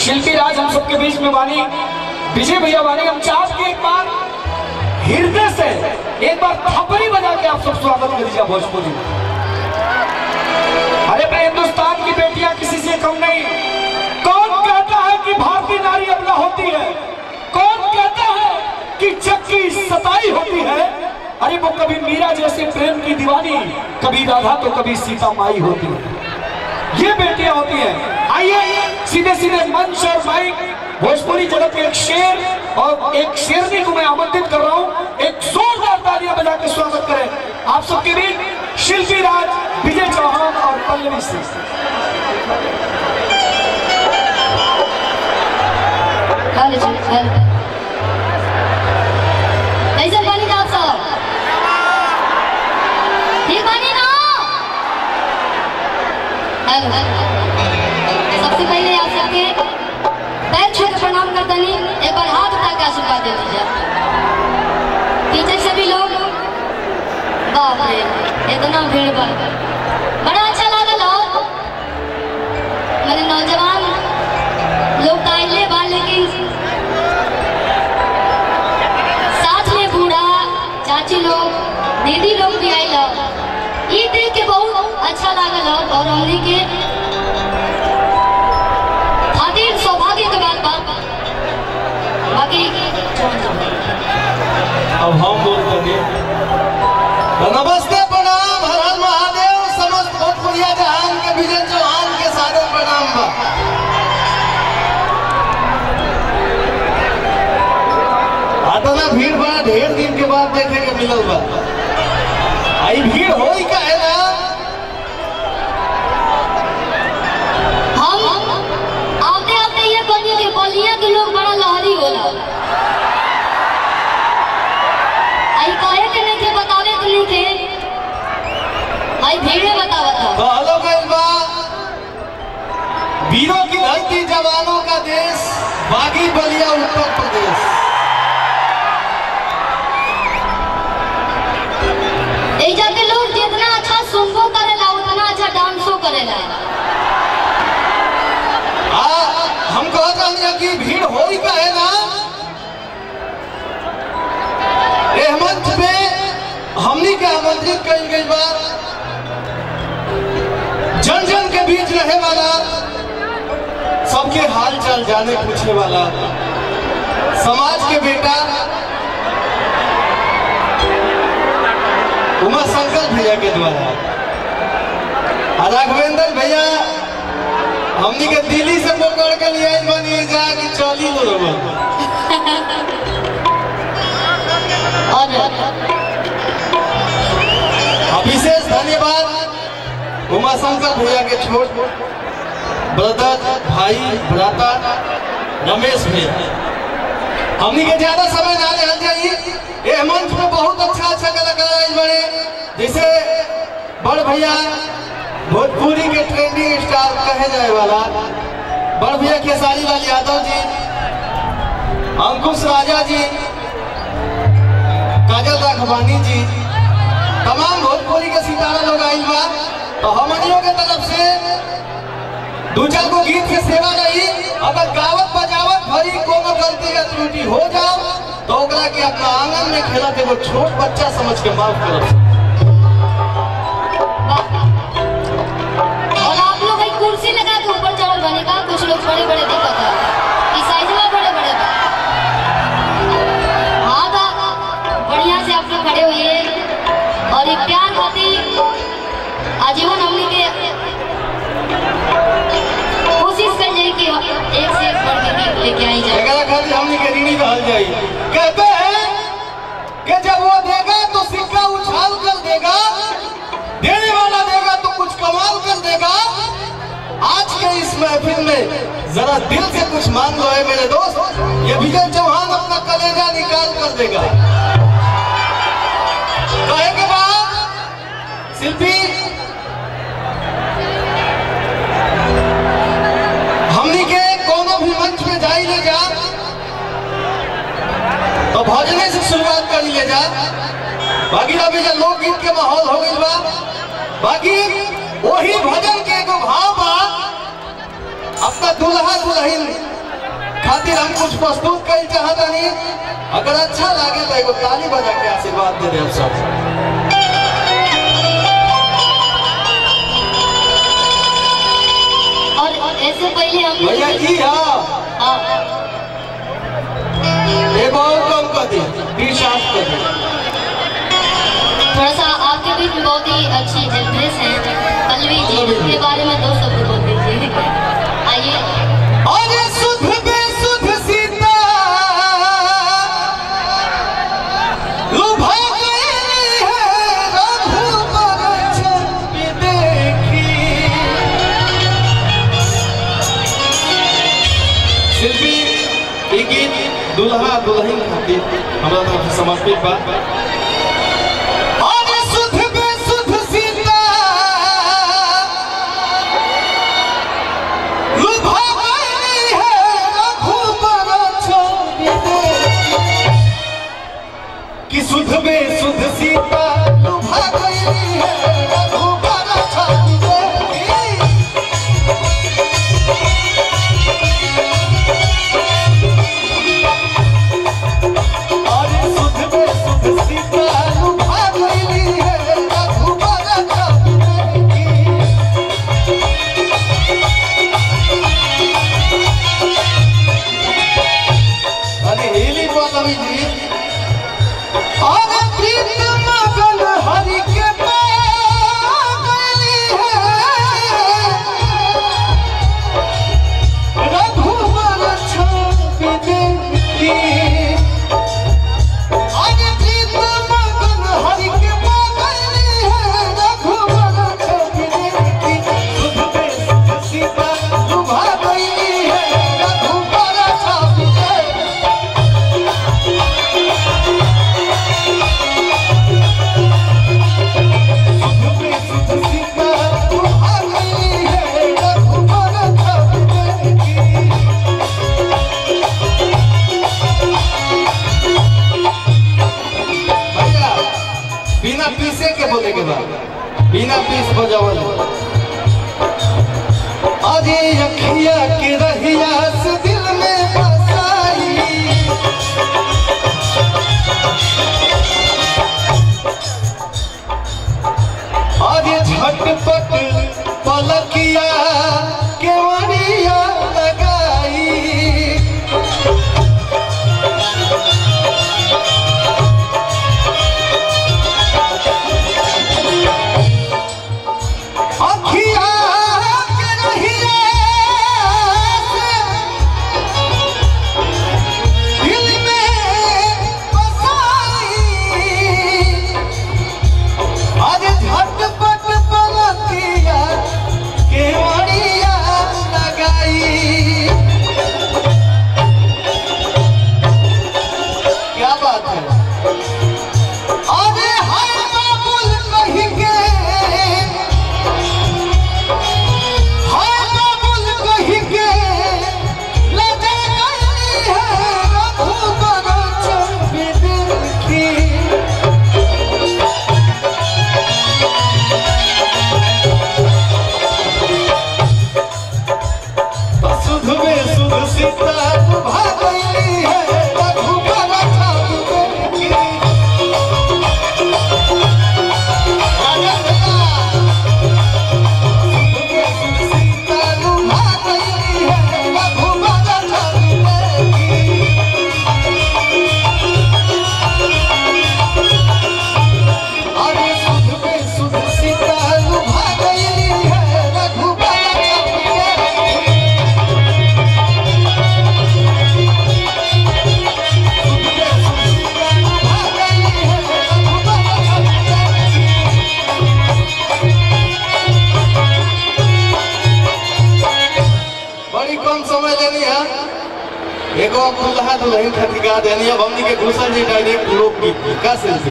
शिल्पी राज हम सबके बीच में वाली विजय भैया वाली, हम चाहते हैं एक बार हृदय से एक बार थपड़ी बजा के आप सब स्वागत कर दीजिए भोजपुरी। अरे भाई हिंदुस्तान की बेटियां किसी से कम नहीं। कौन कहता है कि भारतीय नारी अबला होती है? कौन कहता है कि चक्की सताई होती है? अरे वो कभी मीरा जैसे प्रेम की दीवानी, कभी राधा तो कभी सीता माई होती है। ये बेटियां होती हैं। आइए सीधे सीधे मंच और माइक भोजपुरी जगत के एक शेर और एक शेरनी को मैं आमंत्रित कर रहा हूं, एक जोरदार तालियां बजा के स्वागत करें आप सबके बीच शिल्पी राज, विजय चौहान और पल्लवी सिंह। कैसे बनी ना आप सब? ठीक बनी ना? हेलो, सबसे पहले आप सबके पैर छू के प्रणाम करते नहीं, एक बार हाथ उठा के आशीर्वाद दे दीजिए। पीछे सभी लोग, बाप रे इतना भीड़ बड़ा अच्छा लगा। लो मैंने नौजवान लोग तो आइले बा, लेकिन साथ में बूढ़ा चाची लोग, दीदी लोग भी आइल। ये देख के बहुत अच्छा लागल और हमने के खातिर सौभाग्य के बात बाकी अब हम बोलते हैं नमस्ते प्रणाम हर हर महादेव, समस्त भोजपुरिया जहान के विजय चौहान के सादर प्रणाम बा। आता ना भीड़ बड़ा ढेर दिन के बाद देखे के मिलल बा। आई भीड़ होई का है ना, हम आते ये बनिए के बलिया के लोग बड़ा लहरी होला। आई काहे के नहीं के बतावे के नहीं के, आई भीड़े बतावता। तो हेलो गइल बा वीरों की धरती, जवानों का देश, बागी बलिया उत्तर प्रदेश। एजा के लोग जितना अच्छा सुनबो करेला उतना अच्छा डांसो करेला। हम कहते हैं कि भीड़ होई का है ना, ए मंच पे हमनी के आमंत्रित कइल गइल बा जन जन के बीच रहे वाला, सबके हाल चाल जाने पूछने वाला, समाज के बेटा उमा शंकर भैया के द्वारा। राघवेंद्र भैया हमनी के दिल्ली से पकड़ के लिए बनी जा कि चली लो विशेष धन्यवाद उमा शंकर भैया के छोट ब्रदर भाई भ्राता रमेश भैया। हमनी के ज्यादा समय ना ले जाइए, ये मंच में बहुत अच्छा अच्छा कलाकार बने, जैसे बड़ भैया भोजपुरी के ट्रेंडिंग स्टार कहे जाए वाला बड़ भैया खेसारी लाल यादव जी, अंकुश राजा जी, काजल राघवानी जी, तमाम भोजपुरी के सितारा लोग आइल बा। तो हमनियों के तरफ से दो चार गो गीत के सेवा रही। अगर गावत बजावत भरी कोनो गलती या त्रुटि हो जाओ तो ओकरा के अपना आंगन में खेलत एगो छोट बच्चा समझ के माफ करब। और आप लोग एक कुर्सी लगा के ऊपर चढ़ल बने का, कुछ लोग बड़े बड़े दिखत है, इस साइज में बड़े बड़े। हाँ तो बढ़िया से आप लोग खड़े हुए और एक प्यार खाती आजीवन हमने के कोशिश कर जाए कि एक से एक बढ़ के लेके आई जाए। एकरा खातिर हमनी के ऋणी रहल जाई। कहते हैं कि जब वो देगा तो सिक्का उछाल कर देगा, देने वाला देगा तो कुछ कमाल कर देगा। आज के इस महफिल में जरा दिल से कुछ मांग लो है मेरे दोस्त, ये विजय चौहान अपना कलेजा निकाल कर देगा। कहे के बाद शिल्पी हमनी के कोनो भी मंच में जाई ले जा तो भजने से शुरुआत करी ले जा। बाकी अभी जो लोकगीत के माहौल हो गई बा, बाकी वही भजन के एगो भाव बा, अपना दुल्हा दुल्हन खातिर हम कुछ प्रस्तुत कर चाहता नहीं। अगर अच्छा लगे तो एगो ताली बजा के आशीर्वाद दे दे हम सब। और ऐसे पहले हम भैया जी हाँ एगो और कम कर दे 20 कर दे। थोड़ा सा आपके बीच में बहुत ही अच्छी एक्ट्रेस है पल्लवी जी, उनके बारे में 2 शब्द बोल दीजिए। आइए। अरे सुध बेसुध सीता लुभा गई है रघुबर छवि देखी। शिल्पी ई गीत दुल्हा दुल्हन खातिर हमरा तरफ से समर्पित बा। सुध में सुध सीता लुभा गई है रघुबर छवि देखी। अरे सुध में सुध सीता लुभा गई है रघुबर छवि देखी। अरे हेली पल्लवी जी और प्रीत मगन हरि के पागली है रघुबर छवि देखी। और प्रीत मगन हरि के पागली है रघुबर छवि देखी। सुध में सुध सीता लुभा गई है रघुबर छवि देखी। बिना पीसे के बोले के बाद बिना पीस बजावल। अरे अखिया के रहिया से दिल में बसाई। अरे झटपट पलकिया केवड़िया लगाई। अखिया के रहिया से दिल में बसाई। अरे झटपट पलकिया केवड़िया लगाई। क्या बात है। अरे हाय बाबुल कही के एगो दुल्हा दुल्हन खातिर गा देनी। अब हमनी के घुसल जी डायरेक्ट लोकगीत का सिलसिला।